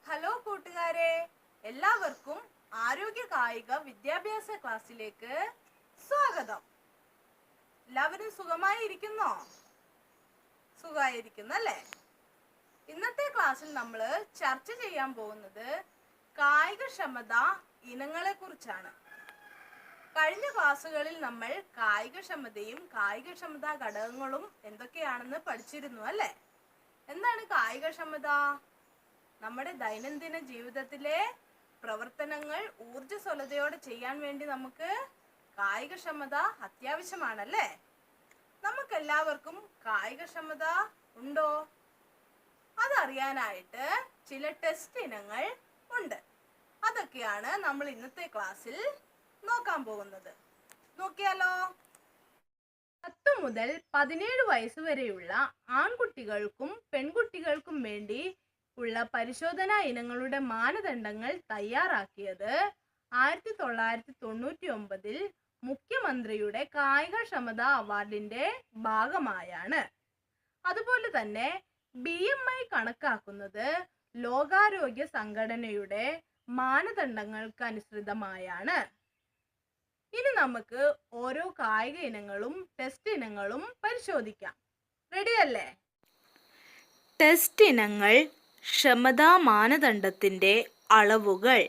Hello കൂട്ടുകാരെ, എല്ലാവർക്കും ആരോഗ്യ കായിക വിദ്യാഭ്യാസ ക്ലാസ്സിലേക്ക് സ്വാഗതം. എല്ലാവരും സുഖമായിരിക്കുന്നോ? സുഖമായിരിക്കുന്നല്ലേ? ഇന്നത്തെ ക്ലാസ്സിൽ നമ്മൾ ചർച്ച ചെയ്യാൻ പോകുന്നത് കായികക്ഷമത ഇനങ്ങളെ കുറിച്ചാണ്. കഴിഞ്ഞ ക്ലാസ്സുകളിൽ നമ്മൾ കായികക്ഷമതയും കായികക്ഷമതാ ഘടകങ്ങളും എന്തൊക്കെയാണെന്ന് പഠിച്ചിരുന്നു അല്ലേ? എന്താണ് കായികക്ഷമത? നമ്മുടെ ദൈനംദിന ജീവിതത്തിലെ പ്രവർത്തനങ്ങൾ ഊർജ്ജസ്വലതയോടെ ചെയ്യാൻ വേണ്ടി നമുക്ക് കായികക്ഷമത അത്യാവശ്യമാണല്ലേ? നമുക്കെല്ലാവർക്കും കായികക്ഷമത ഉണ്ടോ? അതറിയാനായിട്ട് ചില ടെസ്റ്റ് ഇനങ്ങൾ ഉണ്ട്. അതൊക്കെയാണ് നമ്മൾ ഇന്നത്തെ ക്ലാസ്സിൽ നോക്കാൻ പോകുന്നത്. നോക്കിയാലോ? 10 മുതൽ 17 വയസ്സ് വരെയുള്ള ആൺകുട്ടികൾക്കും പെൺകുട്ടികൾക്കും വേണ്ടി ഉള്ള പരിശോധനാ ഇനങ്ങളുടെ മാനദണ്ഡങ്ങൾ തയ്യാറാക്കിയത് 1999 മുഖ്യമന്ത്രിയുടെ കായികക്ഷമതാ അവാർഡിന്റെ ഭാഗമായാണ്. അതുപോലെ തന്നെ BMI കണക്കാക്കുന്നത് ലോകാരോഗ്യ സംഘടനയുടെ മാനദണ്ഡങ്ങൾക്കനുസൃതമായാണ്. ഇനി നമുക്ക് ഓരോ കായിക ഇനങ്ങളും ടെസ്റ്റ് ഇനങ്ങളും പരിശോധിക്കാം. റെഡിയല്ലേ? ടെസ്റ്റ് ഇനങ്ങൾ ക്ഷമതാ മാനദണ്ഡത്തിന്റെ അളവുകൾ.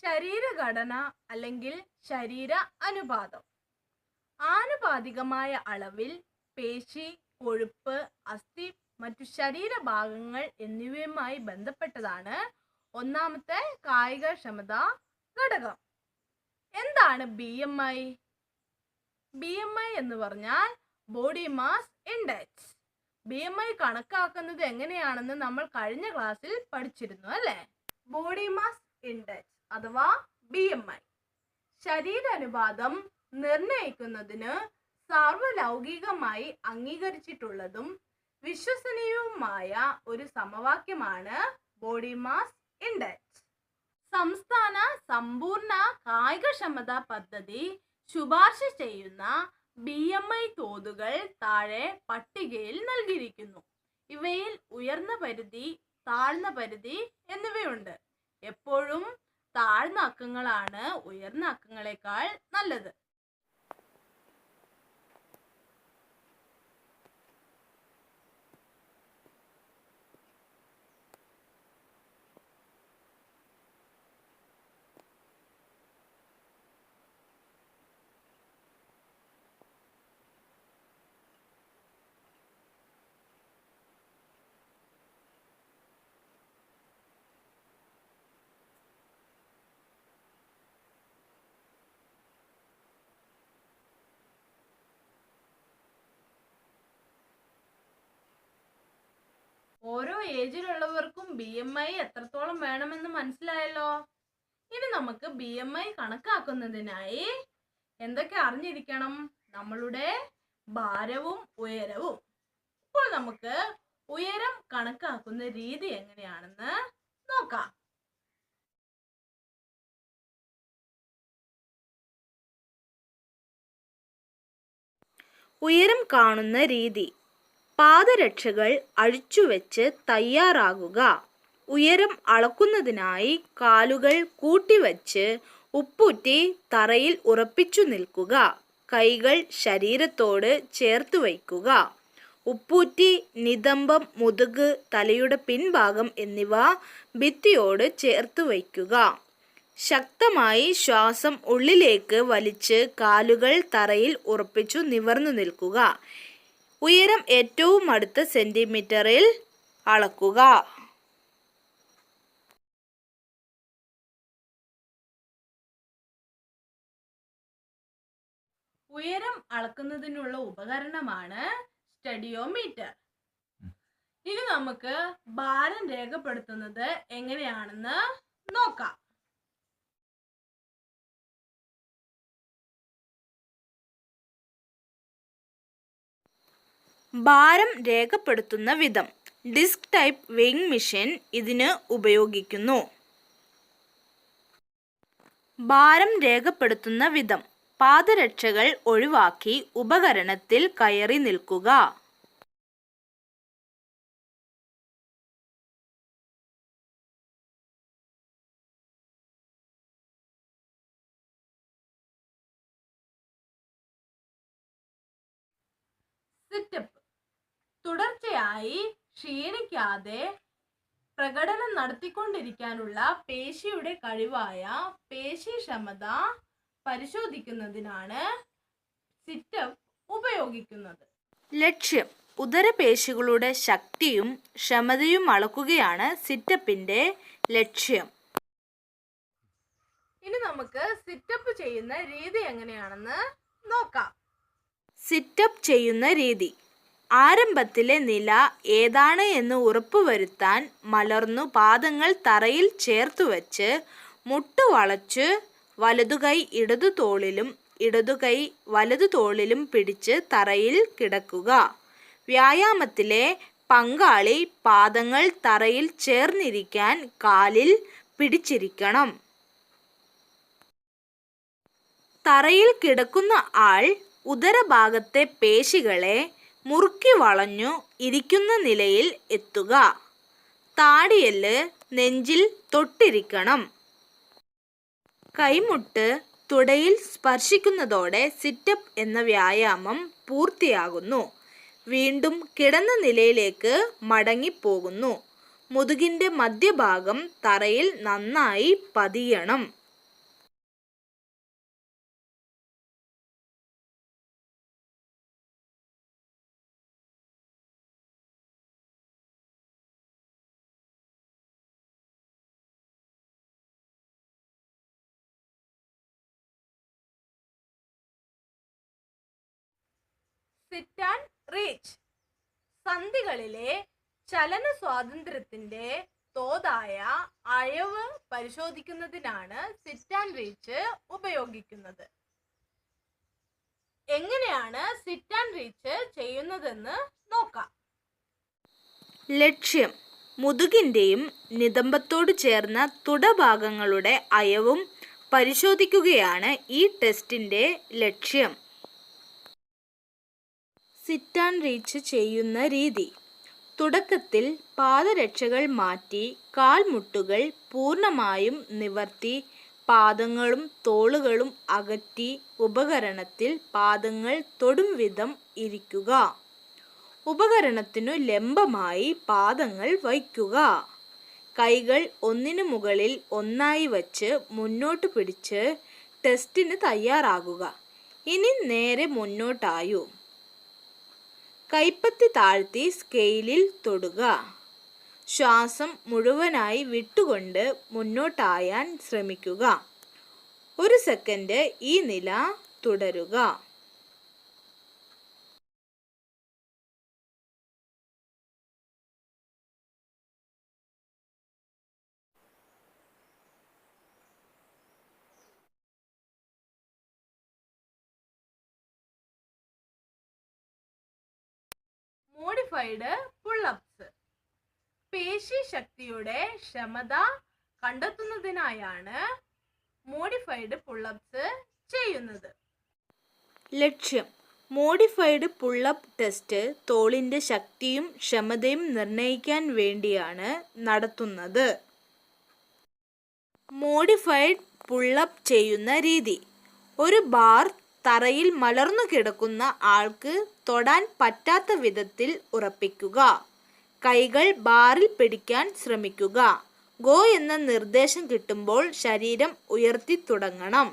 ശരീരഘടന അല്ലെങ്കിൽ ശരീര അനുപാതം. ആനുപാതികമായ അളവിൽ പേശി, കൊഴുപ്പ്, അസ്ഥി, മറ്റു ശരീരഭാഗങ്ങൾ എന്നിവയുമായി ബന്ധപ്പെട്ടതാണ് ഒന്നാമത്തെ കായികക്ഷമതാ ഘടകം. എന്താണ് BMI? BMI എന്ന് പറഞ്ഞാൽ ബോഡി മാസ് ഇൻഡെക്സ്. BMI കണക്കാക്കുന്നത് എങ്ങനെയാണെന്ന് നമ്മൾ കഴിഞ്ഞ ക്ലാസ്സിൽ പഠിച്ചിരുന്നു അല്ലേ? ബോഡി മാസ് ഇൻഡെക്സ് അഥവാ BMI ശരീരാനുപാതം നിർണയിക്കുന്നതിന് സാർവലൗകികമായി അംഗീകരിച്ചിട്ടുള്ളതും വിശ്വസനീയവുമായ ഒരു സമവാക്യമാണ് ബോഡി മാസ് ഇൻഡെക്സ്. സംസ്ഥാന സമ്പൂർണ്ണ കായികക്ഷമതാ പദ്ധതി ശുപാർശ ചെയ്യുന്ന BMI തോതുകൾ താഴെ പട്ടികയിൽ നൽകിയിരിക്കുന്നു. ഇവയിൽ ഉയർന്ന പരിധി, താഴ്ന്ന പരിധി എന്നിവയുണ്ട്. എപ്പോഴും താഴ്ന്ന അക്കങ്ങളാണ് ഉയർന്ന അക്കങ്ങളെക്കാൾ നല്ലത്. ഓരോ ഏജിലുള്ളവർക്കും BMI എത്രത്തോളം വേണമെന്ന് മനസ്സിലായല്ലോ. ഇനി നമുക്ക് BMI കണക്കാക്കുന്നതിനായി എന്തൊക്കെ അറിഞ്ഞിരിക്കണം? നമ്മളുടെ ഭാരവും ഉയരവും. ഇപ്പോൾ നമുക്ക് ഉയരം കണക്കാക്കുന്ന രീതി എങ്ങനെയാണെന്ന് നോക്കാം. ഉയരം കാണുന്ന രീതി. പാദരക്ഷകൾ അഴിച്ചുവെച്ച് തയ്യാറാകുക. ഉയരം അളക്കുന്നതിനായി കാലുകൾ കൂട്ടിവച്ച് ഉപ്പൂറ്റി തറയിൽ ഉറപ്പിച്ചു നിൽക്കുക. കൈകൾ ശരീരത്തോട് ചേർത്ത് വയ്ക്കുക. ഉപ്പൂറ്റി, നിതംബം, മുതുക്, തലയുടെ പിൻഭാഗം എന്നിവ ഭിത്തിയോട് ചേർത്ത് വയ്ക്കുക. ശക്തമായി ശ്വാസം ഉള്ളിലേക്ക് വലിച്ച് കാലുകൾ തറയിൽ ഉറപ്പിച്ചു നിവർന്നു നിൽക്കുക. ഉയരം ഏറ്റവും അടുത്ത സെന്റിമീറ്ററിൽ അളക്കുക. ഉയരം അളക്കുന്നതിനുള്ള ഉപകരണമാണ് സ്റ്റഡിയോമീറ്റർ. ഇനി നമുക്ക് ഭാരം രേഖപ്പെടുത്തുന്നത് എങ്ങനെയാണെന്ന് നോക്കാം. ഭാരം രേഖപ്പെടുത്തുന്ന വിധം. ഡിസ്ക് ടൈപ്പ് വെയിങ് മെഷീൻ ഇതിന് ഉപയോഗിക്കുന്നു. ഭാരം രേഖപ്പെടുത്തുന്ന വിധം. പാദരക്ഷകൾ ഒഴിവാക്കി ഉപകരണത്തിൽ കയറി നിൽക്കുക. സിറ്റപ്പ്. തുടർച്ചയായി ക്ഷീണിക്കാതെ പ്രകടനം നടത്തിക്കൊണ്ടിരിക്കാനുള്ള പേശിയുടെ കഴിവായ പേശീക്ഷമത പരിശോധിക്കുന്നതിനാണ് സിറ്റപ്പ് ഉപയോഗിക്കുന്നത്. ലക്ഷ്യം. ഉദരപേശികളുടെ ശക്തിയും ക്ഷമതയും അളക്കുകയാണ് സിറ്റപ്പിന്റെ ലക്ഷ്യം. ഇനി നമുക്ക് സിറ്റപ്പ് ചെയ്യുന്ന രീതി എങ്ങനെയാണെന്ന് നോക്കാം. സിറ്റപ്പ് ചെയ്യുന്ന രീതി. ആരംഭത്തിലെ നില ഏതാണ് എന്ന് ഉറപ്പുവരുത്താൻ മലർന്നു പാദങ്ങൾ തറയിൽ ചേർത്തുവച്ച് മുട്ട് വളച്ച് വലതുകൈ ഇടതു തോളിലും ഇടതുകൈ വലതു തോളിലും പിടിച്ച് തറയിൽ കിടക്കുക. വ്യായാമത്തിലെ പങ്കാളി പാദങ്ങൾ തറയിൽ ചേർന്നിരിക്കാൻ കാലിൽ പിടിച്ചിരിക്കണം. തറയിൽ കിടക്കുന്ന ആൾ ഉദരഭാഗത്തെ പേശികളെ മുറുക്കി വളഞ്ഞു ഇരിക്കുന്ന നിലയിൽ എത്തുക. താടിയെല്ല് നെഞ്ചിൽ തൊട്ടിരിക്കണം. കൈമുട്ട് തുടയിൽ സ്പർശിക്കുന്നതോടെ സിറ്റപ്പ് എന്ന വ്യായാമം പൂർത്തിയാകുന്നു. വീണ്ടും കിടന്ന നിലയിലേക്ക് മടങ്ങിപ്പോകുന്നു. മുതുകിൻ്റെ മധ്യഭാഗം തറയിൽ നന്നായി പതിയണം. Sit and reach. സന്ധികളിലെ ചലന സ്വാതന്ത്ര്യത്തിന്റെ തോതായ അയവ് പരിശോധിക്കുന്നതിനാണ് സിറ്റ് ആൻഡ് റീച്ച് ഉപയോഗിക്കുന്നത്. എങ്ങനെയാണ് സിറ്റ് ആൻഡ് റീച്ച് ചെയ്യുന്നതെന്ന് നോക്കാം. ലക്ഷ്യം. മുതുകിൻ്റെയും നിതംബത്തോട് ചേർന്ന തുടഭാഗങ്ങളുടെ അയവും പരിശോധിക്കുകയാണ് ഈ ടെസ്റ്റിന്റെ ലക്ഷ്യം. സിറ്റ് ആൻഡ് റീച്ച് ചെയ്യുന്ന രീതി. തുടക്കത്തിൽ പാദരക്ഷകൾ മാറ്റി കാൽമുട്ടുകൾ പൂർണ്ണമായും നിവർത്തി പാദങ്ങളും തോളുകളും അകറ്റി ഉപകരണത്തിൽ പാദങ്ങൾ തൊടും വിധം ഇരിക്കുക. ഉപകരണത്തിനു ലംബമായി പാദങ്ങൾ വയ്ക്കുക. കൈകൾ ഒന്നിനു മുകളിൽ ഒന്നായി വച്ച് മുന്നോട്ട് പിടിച്ച് ടെസ്റ്റിന് തയ്യാറാകുക. ഇനി നേരെ മുന്നോട്ടായു. കൈപ്പത്തി താഴ്ത്തി സ്കെയിലിൽ തൊടുക. ശ്വാസം മുഴുവനായി വിട്ടുകൊണ്ട് മുന്നോട്ടായാൻ ശ്രമിക്കുക. 1 സെക്കൻഡ് ഈ നില തുടരുക. Modified pull-ups. പേശി ശക്തിയുടെ ക്ഷമത കണ്ടെത്തുന്നതിനായാണ് മോഡിഫൈഡ് പുള്ളപ്സ് ചെയ്യുന്നത്. ലക്ഷ്യം. മോഡിഫൈഡ് പുള്ളപ്പ് ടെസ്റ്റ് തോളിൻ്റെ ശക്തിയും ക്ഷമതയും നിർണ്ണയിക്കാൻ വേണ്ടിയാണ് നടത്തുന്നത്. മോഡിഫൈഡ് പുള്ളപ്പ് ചെയ്യുന്ന രീതി. ഒരു ബാർ തറയിൽ മലർന്നു കിടക്കുന്ന ആൾക്ക് തൊടാൻ പറ്റാത്ത വിധത്തിൽ ഉറപ്പിക്കുക. കൈകൾ ബാറിൽ പിടിക്കാൻ ശ്രമിക്കുക. ഗോ എന്ന നിർദ്ദേശം കിട്ടുമ്പോൾ ശരീരം ഉയർത്തി തുടങ്ങണം.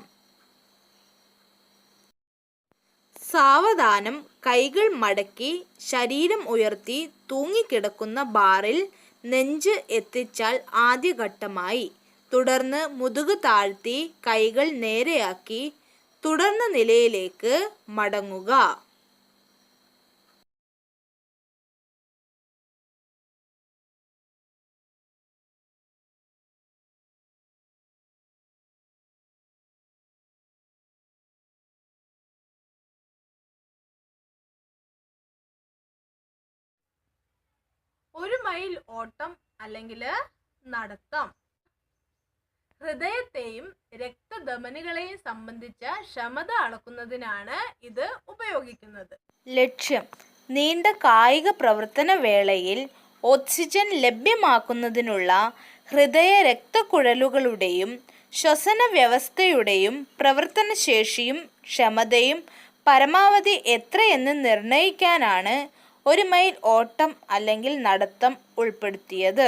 സാവധാനം കൈകൾ മടക്കി ശരീരം ഉയർത്തി തൂങ്ങിക്കിടക്കുന്ന ബാറിൽ നെഞ്ച് എത്തിച്ചാൽ ആദ്യഘട്ടമായി. തുടർന്ന് മുതുക് താഴ്ത്തി കൈകൾ നേരെയാക്കി തുടർന്ന നിലയിലേക്ക് മടങ്ങുക. ഒരു മൈൽ ഓട്ടം അല്ലെങ്കിൽ നടത്തം ഹൃദയത്തെയും രക്തധമനികളെയും സംബന്ധിച്ച ക്ഷമത അളക്കുന്നതിനാണ് ഇത് ഉപയോഗിക്കുന്നത്. ലക്ഷ്യം: നീണ്ട കായിക പ്രവർത്തന വേളയിൽ ഓക്സിജൻ ലഭ്യമാക്കുന്നതിനുള്ള ഹൃദയ രക്തക്കുഴലുകളുടെയും ശ്വസന വ്യവസ്ഥയുടെയും പ്രവർത്തനശേഷിയും ക്ഷമതയും പരമാവധി എത്രയെന്ന് നിർണ്ണയിക്കാനാണ് ഒരു മൈൽ ഓട്ടം അല്ലെങ്കിൽ നടത്തം ഉൾപ്പെടുത്തിയത്.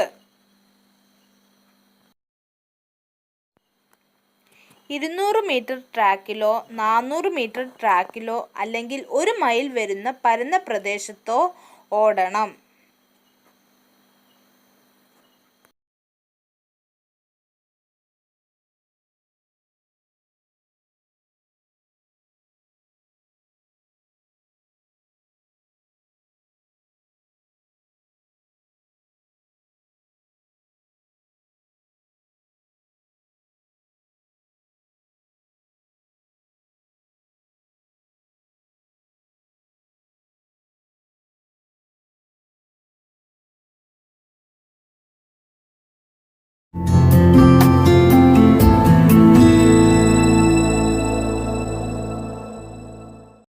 200 മീറ്റർ ട്രാക്കിലോ 400 മീറ്റർ ട്രാക്കിലോ അല്ലെങ്കിൽ 1 മൈൽ വരുന്ന പരന്ന പ്രദേശത്തോ ഓടണം.